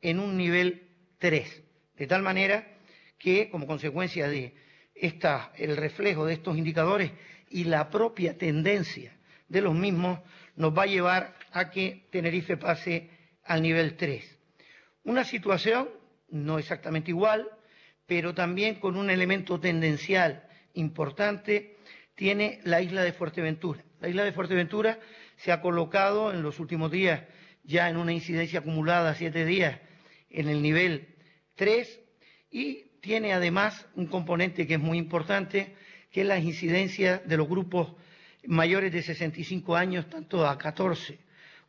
en un nivel 3, de tal manera que, como consecuencia de el reflejo de estos indicadores y la propia tendencia de los mismos, nos va a llevar a que Tenerife pase al nivel 3. Una situación no exactamente igual, pero también con un elemento tendencial importante, tiene la isla de Fuerteventura. La isla de Fuerteventura se ha colocado en los últimos días ya en una incidencia acumulada 7 días en el nivel 3 y tiene además un componente que es muy importante, que es la incidencia de los grupos mayores de 65 años, tanto a 14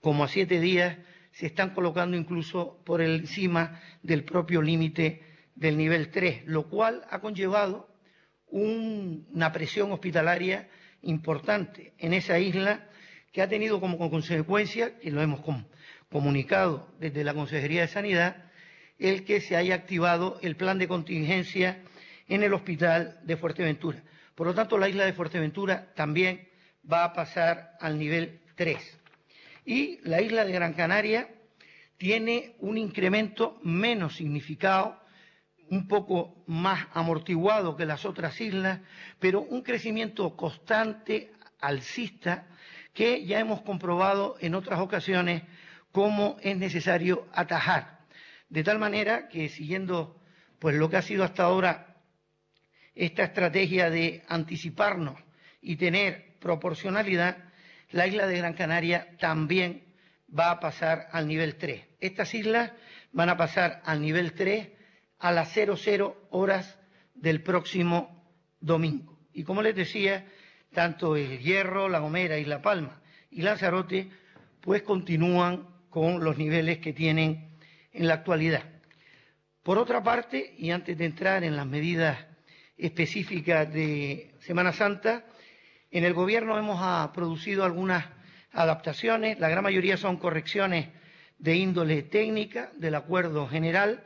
como a 7 días, se están colocando incluso por encima del propio límite del nivel 3, lo cual ha conllevado una presión hospitalaria importante en esa isla, que ha tenido como consecuencia, y lo hemos comunicado desde la Consejería de Sanidad, el que se haya activado el plan de contingencia en el hospital de Fuerteventura. Por lo tanto, la isla de Fuerteventura también va a pasar al nivel 3. Y la isla de Gran Canaria tiene un incremento menos significado, un poco más amortiguado que las otras islas, pero un crecimiento constante, alcista, que ya hemos comprobado en otras ocasiones cómo es necesario atajar. De tal manera que, siguiendo pues lo que ha sido hasta ahora esta estrategia de anticiparnos y tener proporcionalidad, la isla de Gran Canaria también va a pasar al nivel 3. Estas islas van a pasar al nivel 3 a las 00 horas del próximo domingo. Y como les decía, tanto El Hierro, La Gomera, Isla Palma y Lanzarote, pues continúan con los niveles que tienen en la actualidad. Por otra parte, y antes de entrar en las medidas específicas de Semana Santa, en el Gobierno hemos producido algunas adaptaciones, la gran mayoría son correcciones de índole técnica del acuerdo general,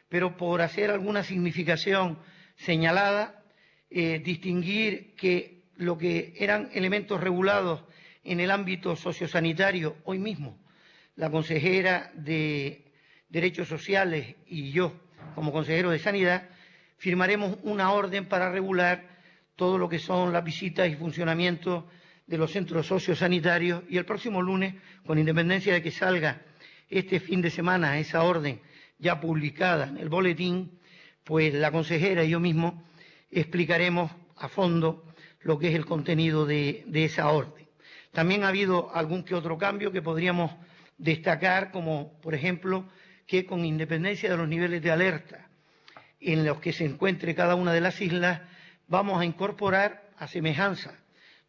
pero por hacer alguna significación señalada, distinguir que lo que eran elementos regulados en el ámbito sociosanitario, hoy mismo la consejera de Derechos Sociales y yo, como consejero de Sanidad, firmaremos una orden para regular todo lo que son las visitas y funcionamiento de los centros sociosanitarios, y el próximo lunes, con independencia de que salga este fin de semana esa orden ya publicada en el boletín, pues la consejera y yo mismo explicaremos a fondo lo que es el contenido de esa orden. También ha habido algún que otro cambio que podríamos destacar, como por ejemplo que, con independencia de los niveles de alerta en los que se encuentre cada una de las islas, vamos a incorporar, a semejanza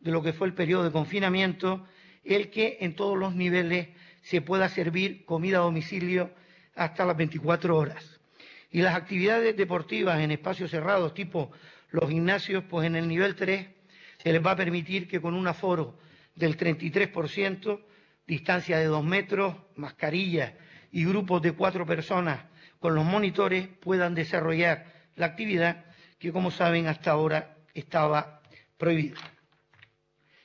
de lo que fue el periodo de confinamiento, el que en todos los niveles se pueda servir comida a domicilio hasta las 24 horas. Y las actividades deportivas en espacios cerrados, tipo los gimnasios, pues en el nivel 3 se les va a permitir que, con un aforo del 33%, distancia de 2 metros, mascarillas y grupos de 4 personas con los monitores, puedan desarrollar la actividad que, como saben, hasta ahora estaba prohibida.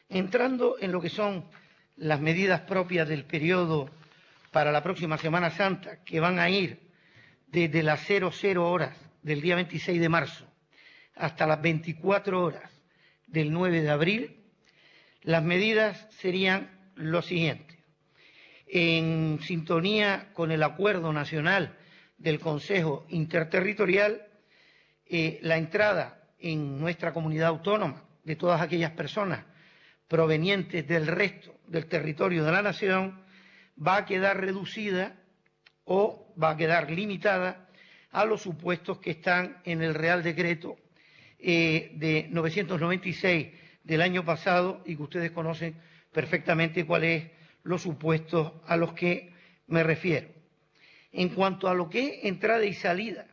Entrando en lo que son las medidas propias del periodo para la próxima Semana Santa, que van a ir desde las 00 horas del día 26 de marzo hasta las 24 horas del 9 de abril, las medidas serían lo siguiente. En sintonía con el Acuerdo Nacional del Consejo Interterritorial, la entrada en nuestra comunidad autónoma de todas aquellas personas provenientes del resto del territorio de la nación va a quedar reducida o va a quedar limitada a los supuestos que están en el Real Decreto de 996 del año pasado, y que ustedes conocen perfectamente cuáles son los supuestos a los que me refiero. En cuanto a lo que es entrada y salida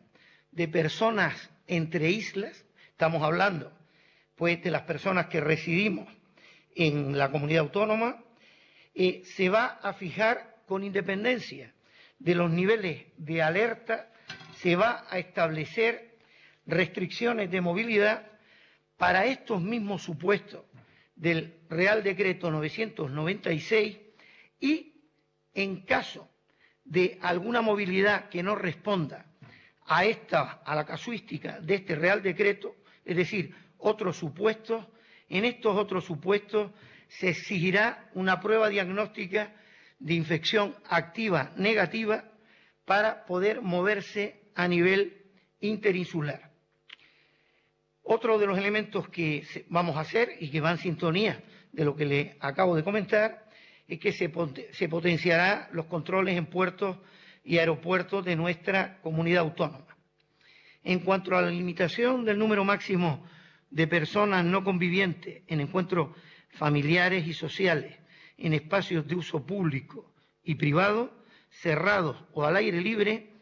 de personas entre islas, estamos hablando pues de las personas que residimos en la comunidad autónoma, se va a fijar, con independencia de los niveles de alerta, se va a establecer restricciones de movilidad para estos mismos supuestos del Real Decreto 996, y en caso de alguna movilidad que no responda a la casuística de este Real Decreto, es decir, otros supuestos, en estos otros supuestos se exigirá una prueba diagnóstica de infección activa negativa para poder moverse a nivel interinsular. Otro de los elementos que vamos a hacer y que va en sintonía de lo que le acabo de comentar es que se potenciará los controles en puertos y aeropuertos de nuestra comunidad autónoma. En cuanto a la limitación del número máximo de personas no convivientes en encuentros familiares y sociales en espacios de uso público y privado, cerrados o al aire libre,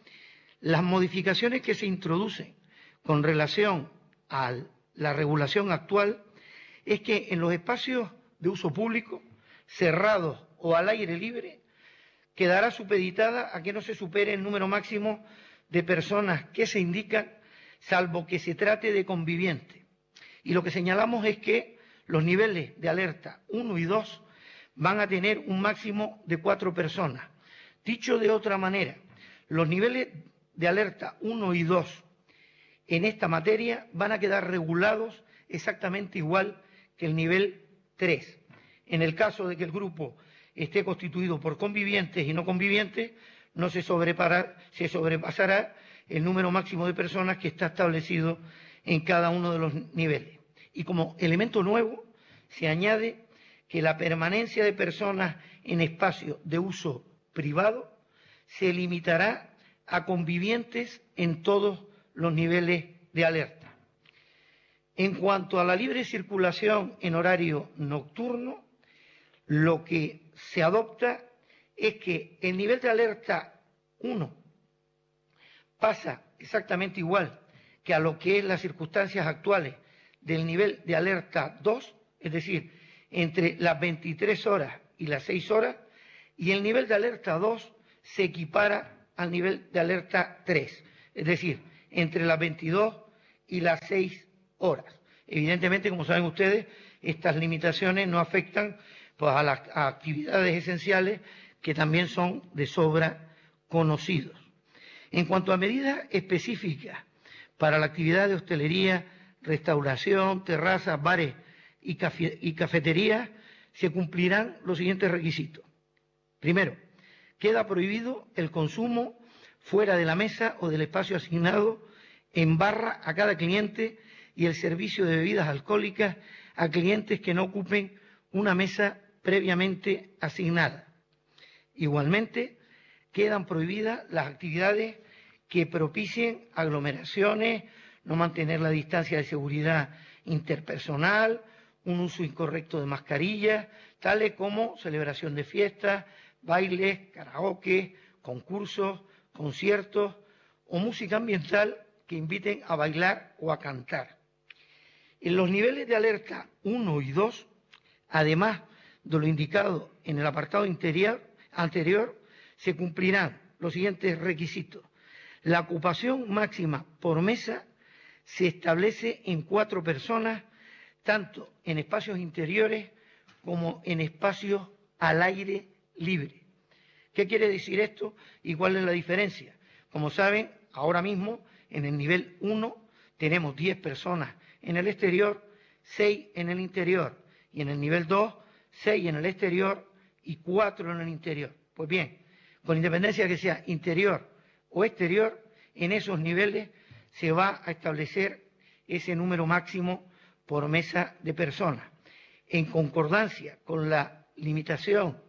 las modificaciones que se introducen con relación a la regulación actual es que en los espacios de uso público, cerrados o al aire libre, quedará supeditada a que no se supere el número máximo de personas que se indican, salvo que se trate de convivientes. Y lo que señalamos es que los niveles de alerta 1 y 2 van a tener un máximo de 4 personas. Dicho de otra manera, los niveles de alerta 1 y 2 en esta materia van a quedar regulados exactamente igual que el nivel 3. En el caso de que el grupo esté constituido por convivientes y no convivientes, no se sobrepasará el número máximo de personas que está establecido en cada uno de los niveles. Y como elemento nuevo, se añade que la permanencia de personas en espacios de uso privado se limitará a convivientes en todos los niveles de alerta. En cuanto a la libre circulación en horario nocturno, lo que se adopta es que el nivel de alerta 1 pasa exactamente igual que a lo que es las circunstancias actuales del nivel de alerta 2, es decir, entre las 23 horas y las 6 horas, y el nivel de alerta 2 se equipara al nivel de alerta 3, es decir, entre las 22 y las 6 horas. Evidentemente, como saben ustedes, estas limitaciones no afectan pues, a las actividades esenciales que también son de sobra conocidos. En cuanto a medidas específicas para la actividad de hostelería, restauración, terrazas, bares y cafeterías, se cumplirán los siguientes requisitos. Primero, queda prohibido el consumo fuera de la mesa o del espacio asignado en barra a cada cliente y el servicio de bebidas alcohólicas a clientes que no ocupen una mesa previamente asignada. Igualmente, quedan prohibidas las actividades que propicien aglomeraciones, no mantener la distancia de seguridad interpersonal, un uso incorrecto de mascarillas, tales como celebración de fiestas, bailes, karaoke, concursos, conciertos o música ambiental que inviten a bailar o a cantar. En los niveles de alerta 1 y 2, además de lo indicado en el apartado anterior, se cumplirán los siguientes requisitos. La ocupación máxima por mesa se establece en 4 personas, tanto en espacios interiores como en espacios al aire libre. ¿Qué quiere decir esto y cuál es la diferencia? Como saben, ahora mismo en el nivel 1 tenemos 10 personas en el exterior, 6 en el interior, y en el nivel 2, 6 en el exterior y 4 en el interior. Pues bien, con independencia de que sea interior o exterior, en esos niveles se va a establecer ese número máximo por mesa de personas. En concordancia con la limitación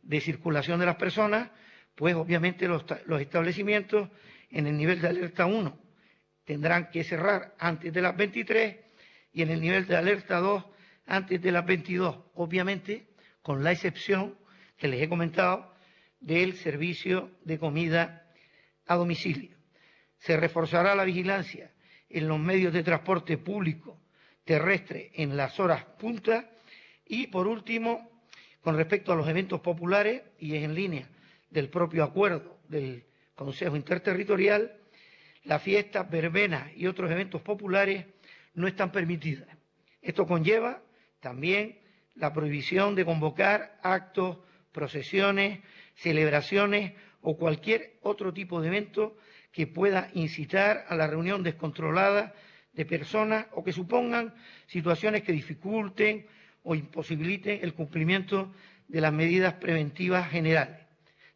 de circulación de las personas, pues obviamente los establecimientos en el nivel de alerta 1 tendrán que cerrar antes de las 23 y en el nivel de alerta 2 antes de las 22, obviamente con la excepción que les he comentado del servicio de comida a domicilio. Se reforzará la vigilancia en los medios de transporte público terrestre en las horas punta y, por último, con respecto a los eventos populares, y es en línea del propio acuerdo del Consejo Interterritorial, las fiestas, verbenas y otros eventos populares no están permitidas. Esto conlleva también la prohibición de convocar actos, procesiones, celebraciones o cualquier otro tipo de evento que pueda incitar a la reunión descontrolada de personas o que supongan situaciones que dificulten o imposibiliten el cumplimiento de las medidas preventivas generales,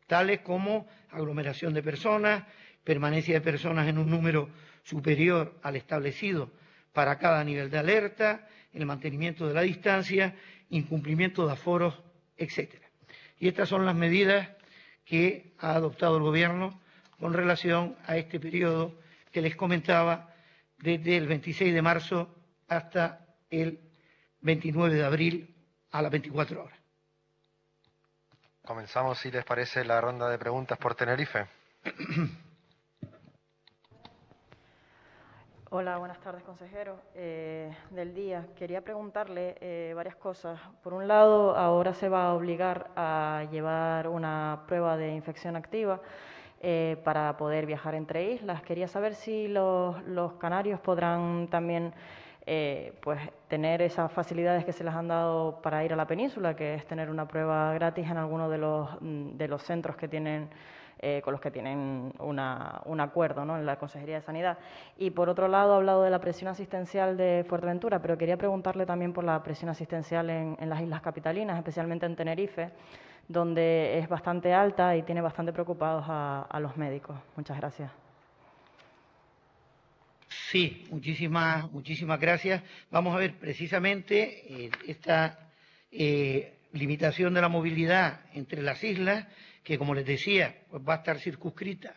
tales como aglomeración de personas, permanencia de personas en un número superior al establecido para cada nivel de alerta, el mantenimiento de la distancia, incumplimiento de aforos, etcétera. Y estas son las medidas que ha adoptado el Gobierno con relación a este periodo que les comentaba, desde el 26 de marzo hasta el 29 de abril a las 24 horas. Comenzamos, si les parece, la ronda de preguntas por Tenerife. Hola, buenas tardes, consejero del día. Quería preguntarle varias cosas. Por un lado, ahora se va a obligar a llevar una prueba de infección activa para poder viajar entre islas. Quería saber si los canarios podrán también pues tener esas facilidades que se les han dado para ir a la península, que es tener una prueba gratis en alguno de los centros que tienen con los que tienen un acuerdo, ¿no?, en la Consejería de Sanidad. Y por otro lado, ha hablado de la presión asistencial de Fuerteventura, pero quería preguntarle también por la presión asistencial en las islas capitalinas, especialmente en Tenerife, donde es bastante alta y tiene bastante preocupados a los médicos. Muchas gracias. Sí, muchísimas gracias. Vamos a ver, precisamente esta limitación de la movilidad entre las islas, que como les decía, pues va a estar circunscrita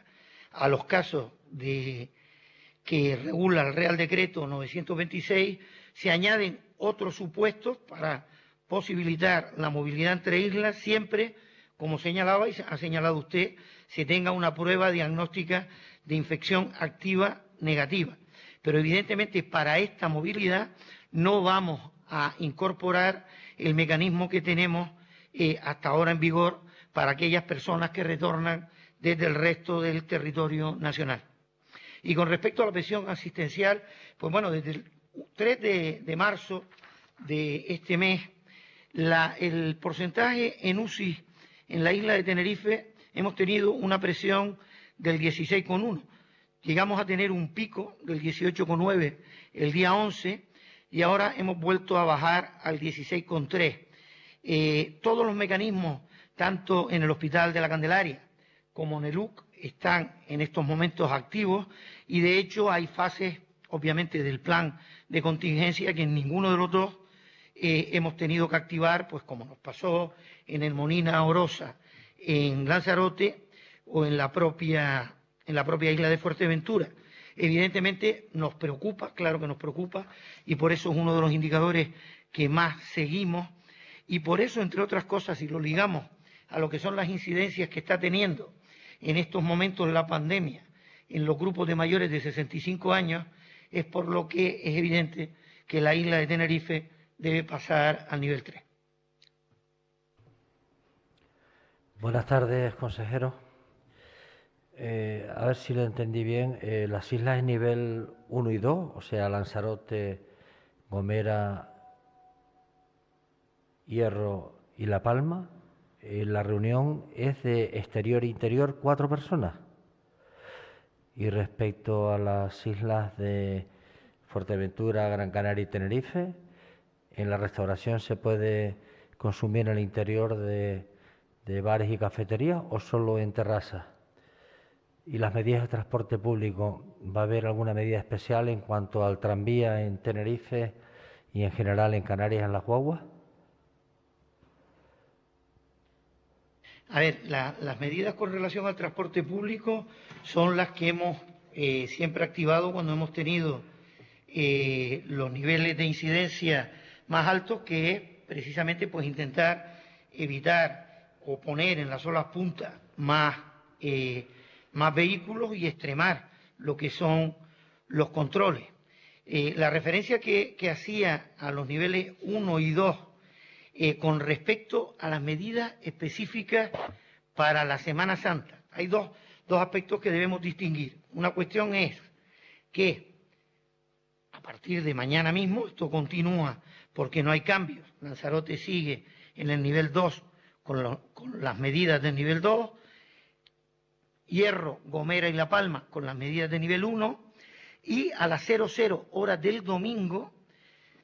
a los casos que regula el Real Decreto 926, se añaden otros supuestos para posibilitar la movilidad entre islas, siempre, como señalaba y ha señalado usted, se tenga una prueba diagnóstica de infección activa negativa. Pero evidentemente para esta movilidad no vamos a incorporar el mecanismo que tenemos hasta ahora en vigor para aquellas personas que retornan desde el resto del territorio nacional. Y con respecto a la presión asistencial, pues bueno, desde el 3 de marzo de este mes, el porcentaje en UCI en la isla de Tenerife hemos tenido una presión del 16,1. Llegamos a tener un pico del 18,9 el día 11 y ahora hemos vuelto a bajar al 16,3. Todos los mecanismos, tanto en el Hospital de la Candelaria como en el UC, están en estos momentos activos y de hecho hay fases, obviamente, del plan de contingencia que en ninguno de los dos hemos tenido que activar, pues como nos pasó en el Molina Orosa, en Lanzarote o en la propia isla de Fuerteventura. Evidentemente nos preocupa, claro que nos preocupa, y por eso es uno de los indicadores que más seguimos, y por eso, entre otras cosas, si lo ligamos a lo que son las incidencias que está teniendo en estos momentos la pandemia en los grupos de mayores de 65 años, es por lo que es evidente que la isla de Tenerife debe pasar al nivel 3. Buenas tardes, consejero. A ver si lo entendí bien. Las islas en nivel 1 y 2, o sea, Lanzarote, Gomera, Hierro y La Palma, la reunión es de exterior e interior 4 personas. Y respecto a las islas de Fuerteventura, Gran Canaria y Tenerife, en la restauración se puede consumir en el interior de bares y cafeterías o solo en terrazas. ¿Y las medidas de transporte público? ¿Va a haber alguna medida especial en cuanto al tranvía en Tenerife y en general en Canarias en las guaguas? A ver, las medidas con relación al transporte público son las que hemos siempre activado cuando hemos tenido los niveles de incidencia más altos, que es precisamente pues intentar evitar o poner en las solas puntas más vehículos y extremar lo que son los controles. La referencia que hacía a los niveles 1 y 2 con respecto a las medidas específicas para la Semana Santa. Hay dos aspectos que debemos distinguir. Una cuestión es que a partir de mañana mismo esto continúa porque no hay cambios. Lanzarote sigue en el nivel 2 con las medidas del nivel 2. Hierro, Gomera y La Palma con las medidas de nivel 1, y a las 00 horas del domingo,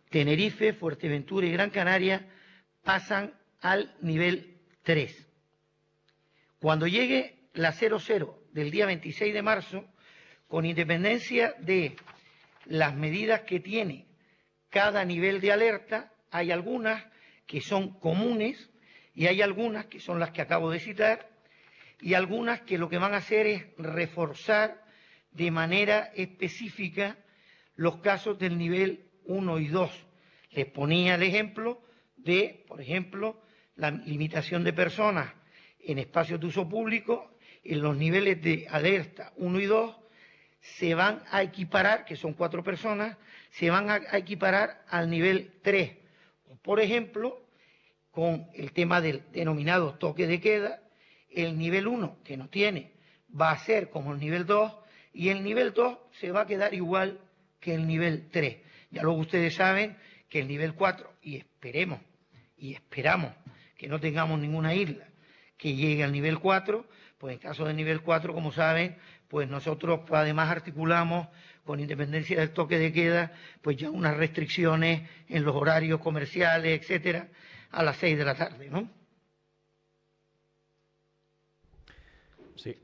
Tenerife, Fuerteventura y Gran Canaria pasan al nivel 3. Cuando llegue la 00 del día 26 de marzo, con independencia de las medidas que tiene cada nivel de alerta, hay algunas que son comunes y hay algunas que son las que acabo de citar, y algunas que lo que van a hacer es reforzar de manera específica los casos del nivel 1 y 2. Les ponía el ejemplo de, por ejemplo, la limitación de personas en espacios de uso público. En los niveles de alerta 1 y 2 se van a equiparar, que son 4 personas, se van a equiparar al nivel 3. Por ejemplo, con el tema del denominado toque de queda, el nivel 1, que no tiene, va a ser como el nivel 2, y el nivel 2 se va a quedar igual que el nivel 3. Ya luego ustedes saben que el nivel 4, y esperemos y esperamos que no tengamos ninguna isla que llegue al nivel 4, pues en caso del nivel 4, como saben, pues nosotros además articulamos, con independencia del toque de queda, pues ya unas restricciones en los horarios comerciales, etcétera, a las 6 de la tarde, ¿no? Sí.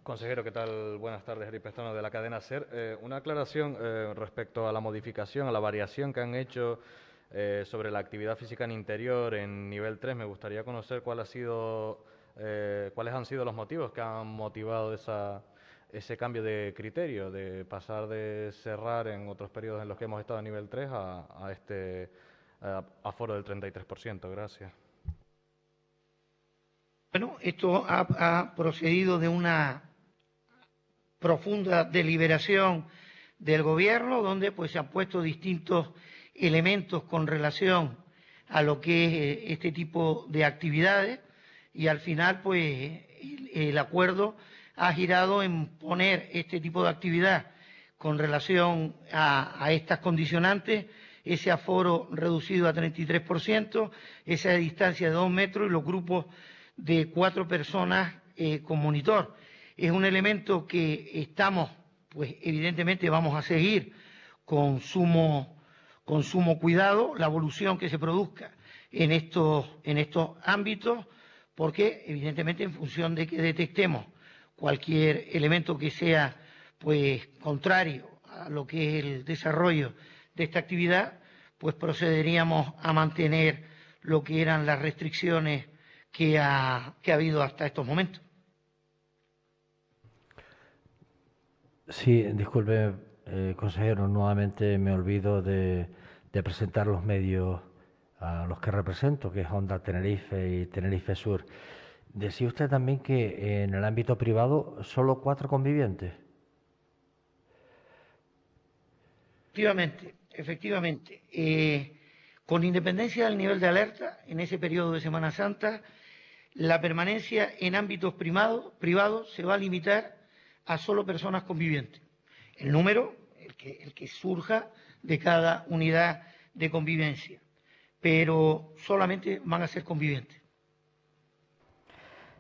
Consejero, ¿qué tal? Buenas tardes, Eric Pestano de la cadena SER. Una aclaración respecto a la modificación, a la variación que han hecho sobre la actividad física en interior en nivel 3. Me gustaría conocer cuáles han sido los motivos que han motivado ese cambio de criterio, de pasar de cerrar en otros periodos en los que hemos estado a nivel 3 a este aforo del 33%. Gracias. Bueno, esto ha procedido de una profunda deliberación del Gobierno, donde pues se han puesto distintos elementos con relación a lo que es este tipo de actividades, y al final pues el acuerdo ha girado en poner este tipo de actividad con relación a estas condicionantes, ese aforo reducido a 33%, esa distancia de 2 metros y los grupos de 4 personas con monitor. Es un elemento que estamos, pues evidentemente vamos a seguir con sumo cuidado la evolución que se produzca en estos ámbitos, porque evidentemente en función de que detectemos cualquier elemento que sea pues contrario a lo que es el desarrollo de esta actividad, pues procederíamos a mantener lo que eran las restricciones que ha habido hasta estos momentos. Sí, disculpe, consejero, nuevamente me olvido de presentar los medios a los que represento, que es Onda Tenerife y Tenerife Sur. Decía usted también que en el ámbito privado solo 4 convivientes. Efectivamente. Con independencia del nivel de alerta, en ese periodo de Semana Santa, la permanencia en ámbitos privados se va a limitar a solo personas convivientes. El número, el que surja de cada unidad de convivencia, pero solamente van a ser convivientes.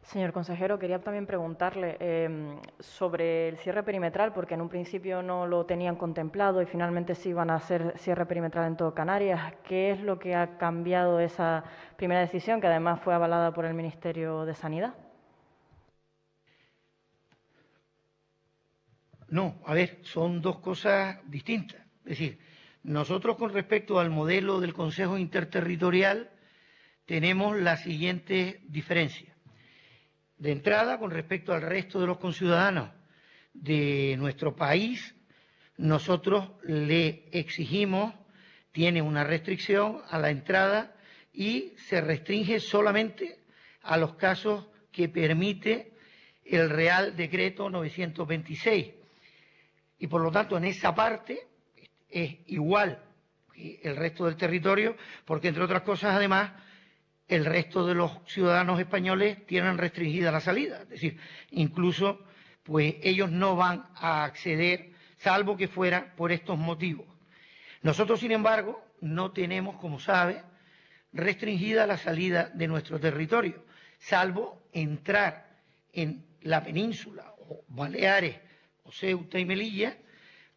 Señor consejero, quería también preguntarle sobre el cierre perimetral, porque en un principio no lo tenían contemplado y finalmente sí van a hacer cierre perimetral en todo Canarias. ¿Qué es lo que ha cambiado esa primera decisión, que además fue avalada por el Ministerio de Sanidad? No, a ver, son dos cosas distintas. Es decir, nosotros con respecto al modelo del Consejo Interterritorial tenemos la siguiente diferencia. De entrada, con respecto al resto de los conciudadanos de nuestro país, nosotros le exigimos, tiene una restricción a la entrada y se restringe solamente a los casos que permite el Real Decreto 926. Y por lo tanto, en esa parte es igual que el resto del territorio, porque entre otras cosas, además, el resto de los ciudadanos españoles tienen restringida la salida. Es decir, incluso pues ellos no van a acceder, salvo que fuera por estos motivos. Nosotros, sin embargo, no tenemos, como sabe, restringida la salida de nuestro territorio, salvo entrar en la península o Baleares, o Ceuta y Melilla,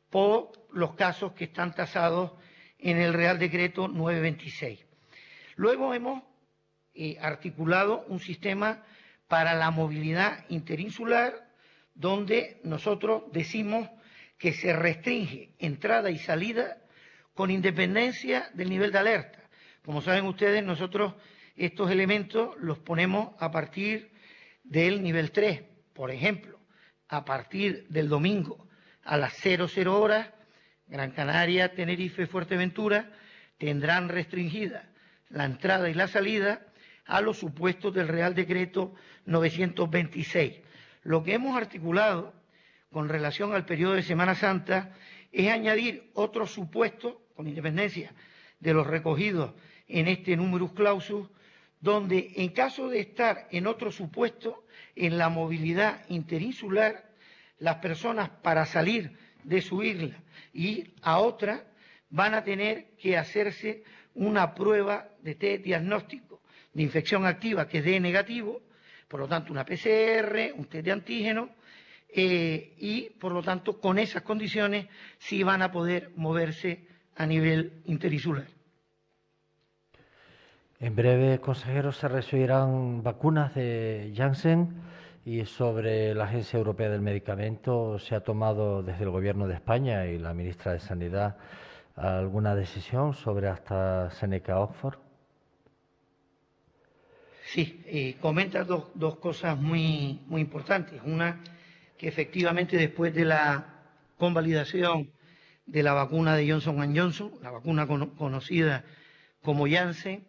por los casos que están tasados en el Real Decreto 926. Luego hemos articulado un sistema para la movilidad interinsular, donde nosotros decimos que se restringe entrada y salida con independencia del nivel de alerta. Como saben ustedes, nosotros estos elementos los ponemos a partir del nivel 3. Por ejemplo, a partir del domingo a las 00 horas, Gran Canaria, Tenerife, Fuerteventura tendrán restringida la entrada y la salida a los supuestos del Real Decreto 926. Lo que hemos articulado con relación al periodo de Semana Santa es añadir otros supuestos, con independencia de los recogidos en este numerus clausus, donde en caso de estar en otro supuesto, en la movilidad interinsular, las personas para salir de su isla y a otra van a tener que hacerse una prueba de test diagnóstico de infección activa que dé negativo, por lo tanto una PCR, un test de antígeno, y por lo tanto con esas condiciones sí van a poder moverse a nivel interinsular. En breve, consejero, se recibirán vacunas de Janssen y sobre la Agencia Europea del Medicamento, ¿se ha tomado desde el Gobierno de España y la ministra de Sanidad alguna decisión sobre AstraZeneca Oxford? Sí, comenta dos cosas muy importantes. Una, que efectivamente después de la convalidación de la vacuna de Johnson & Johnson, la vacuna conocida como Janssen,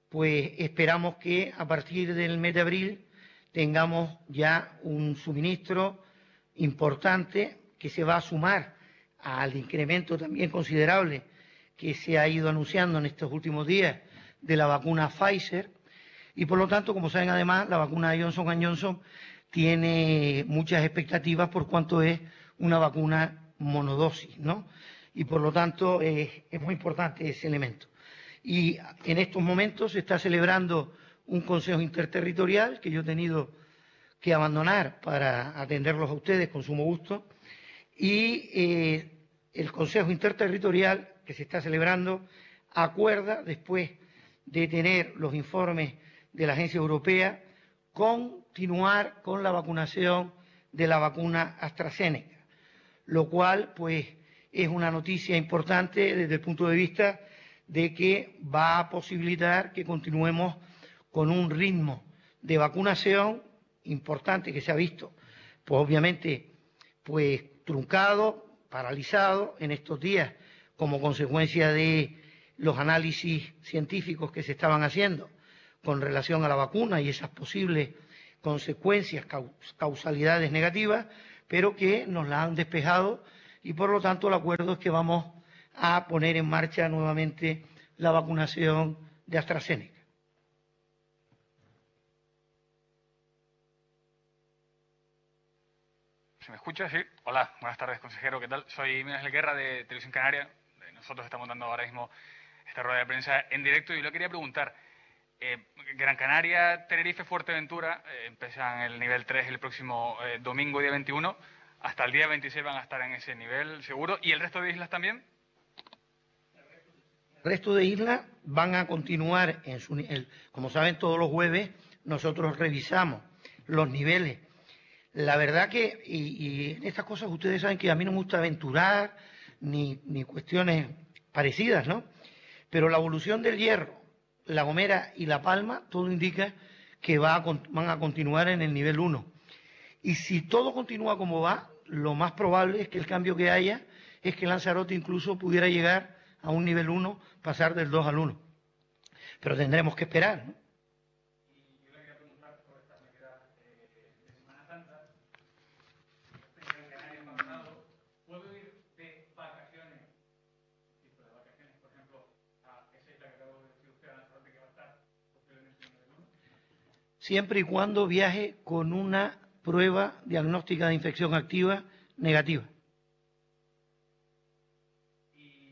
pues esperamos que a partir del mes de abril tengamos ya un suministro importante que se va a sumar al incremento también considerable que se ha ido anunciando en estos últimos días de la vacuna Pfizer. Y por lo tanto, como saben además, la vacuna de Johnson & Johnson tiene muchas expectativas por cuanto es una vacuna monodosis, ¿no? Y por lo tanto es muy importante ese elemento. Y en estos momentos se está celebrando un consejo interterritorial que yo he tenido que abandonar para atenderlos a ustedes con sumo gusto. Y el consejo interterritorial que se está celebrando acuerda, después de tener los informes de la Agencia Europea, continuar con la vacunación de la vacuna AstraZeneca, lo cual pues es una noticia importante desde el punto de vista de que va a posibilitar que continuemos con un ritmo de vacunación importante que se ha visto, pues obviamente pues truncado, paralizado en estos días como consecuencia de los análisis científicos que se estaban haciendo con relación a la vacuna y esas posibles consecuencias, causalidades negativas, pero que nos la han despejado y por lo tanto el acuerdo es que vamos a poner en marcha nuevamente la vacunación de AstraZeneca. ¿Se me escucha? Sí. Hola, buenas tardes, consejero. ¿Qué tal? Soy Miguel Guerra de Televisión Canaria. Nosotros estamos dando ahora mismo esta rueda de prensa en directo y le quería preguntar. Gran Canaria, Tenerife, Fuerteventura empiezan el nivel 3 el próximo domingo, día 21. Hasta el día 26 van a estar en ese nivel, seguro. ¿Y el resto de islas también? El resto de islas van a continuar en su nivel. Como saben, todos los jueves nosotros revisamos los niveles. La verdad que, y en estas cosas ustedes saben que a mí no me gusta aventurar ni cuestiones parecidas, ¿no? Pero la evolución del Hierro, La Gomera y La Palma, todo indica que van a continuar en el nivel 1. Y si todo continúa como va, lo más probable es que el cambio que haya es que Lanzarote incluso pudiera llegar a un nivel 1, pasar del 2 al 1. Pero tendremos que esperar, ¿no? Y yo le quería preguntar por esta medida de Semana Santa. En Gran Canaria pasado, ¿puedo ir de vacaciones, tipo de vacaciones, por ejemplo, a esa isla que acabo de decir usted, a Lanzarote, que va a estar posiblemente en el nivel 1? Siempre y cuando viaje con una prueba diagnóstica de infección activa negativa.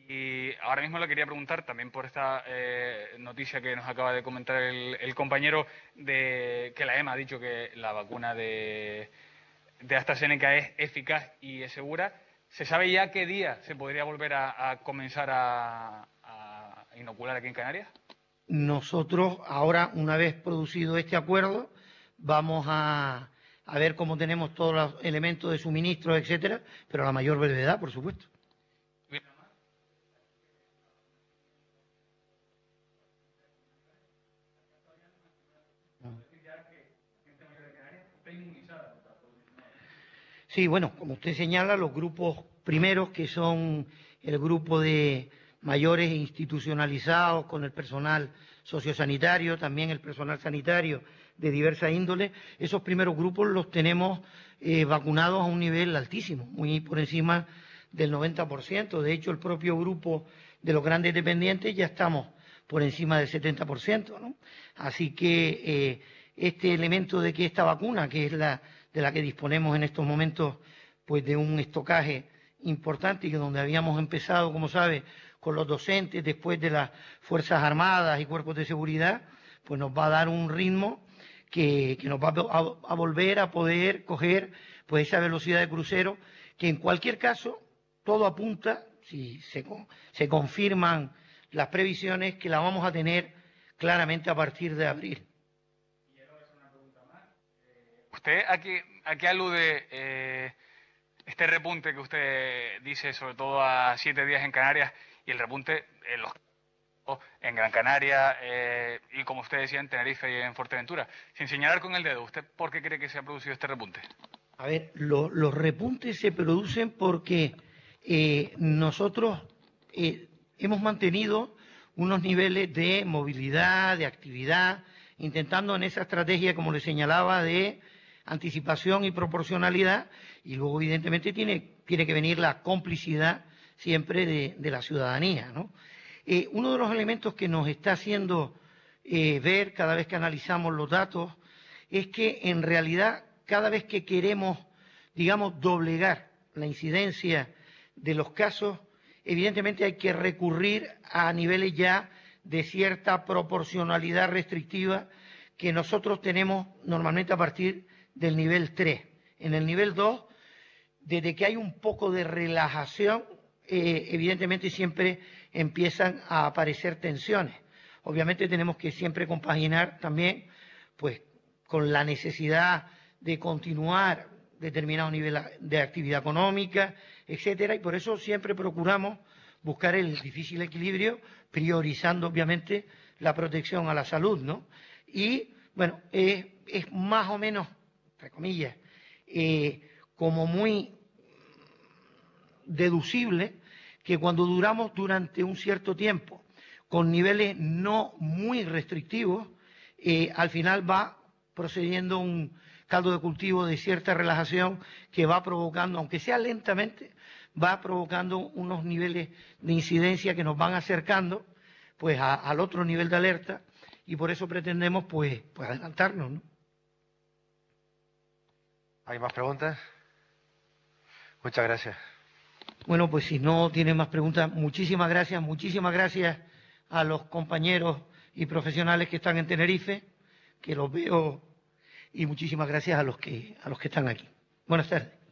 Y ahora mismo le quería preguntar, también por esta noticia que nos acaba de comentar el compañero, de que la EMA ha dicho que la vacuna de de AstraZeneca es eficaz y es segura, ¿se sabe ya qué día se podría volver a comenzar a inocular aquí en Canarias? Nosotros, ahora, una vez producido este acuerdo, vamos a ver cómo tenemos todos los elementos de suministro, etcétera, pero a la mayor brevedad, por supuesto. Sí, bueno, como usted señala, los grupos primeros, que son el grupo de mayores institucionalizados con el personal sociosanitario, también el personal sanitario de diversa índole, esos primeros grupos los tenemos vacunados a un nivel altísimo, muy por encima del 90%. De hecho, el propio grupo de los grandes dependientes ya estamos por encima del 70%, ¿no? Así que este elemento de que esta vacuna, que es de la que disponemos en estos momentos, pues de un estocaje importante, y que donde habíamos empezado, como sabe, con los docentes, después de las Fuerzas Armadas y cuerpos de seguridad, pues nos va a dar un ritmo que nos va a volver a poder coger pues esa velocidad de crucero, que en cualquier caso todo apunta, si se confirman las previsiones, que la vamos a tener claramente a partir de abril. ¿Usted a qué alude este repunte que usted dice, sobre todo a 7 días en Canarias, y el repunte en Gran Canaria y, como usted decía, en Tenerife y en Fuerteventura? Sin señalar con el dedo, ¿usted por qué cree que se ha producido este repunte? A ver, los repuntes se producen porque nosotros hemos mantenido unos niveles de movilidad, de actividad, intentando en esa estrategia, como le señalaba, de anticipación y proporcionalidad, y luego evidentemente tiene que venir la complicidad siempre de la ciudadanía, ¿no? Uno de los elementos que nos está haciendo ver cada vez que analizamos los datos es que en realidad cada vez que queremos, digamos, doblegar la incidencia de los casos, evidentemente hay que recurrir a niveles ya de cierta proporcionalidad restrictiva que nosotros tenemos normalmente a partir del nivel 3. En el nivel 2, desde que hay un poco de relajación, evidentemente siempre empiezan a aparecer tensiones. Obviamente tenemos que siempre compaginar también pues con la necesidad de continuar determinado nivel de actividad económica, etcétera, y por eso siempre procuramos buscar el difícil equilibrio, priorizando obviamente la protección a la salud, ¿no? Y bueno, es más o menos, entre comillas, como muy deducible que cuando duramos durante un cierto tiempo con niveles no muy restrictivos, al final va procediendo un caldo de cultivo de cierta relajación que va provocando, aunque sea lentamente, va provocando unos niveles de incidencia que nos van acercando pues al otro nivel de alerta, y por eso pretendemos pues adelantarnos, ¿no? ¿Hay más preguntas? Muchas gracias. Bueno, pues si no tiene más preguntas, muchísimas gracias a los compañeros y profesionales que están en Tenerife, que los veo, y muchísimas gracias a los que están aquí. Buenas tardes.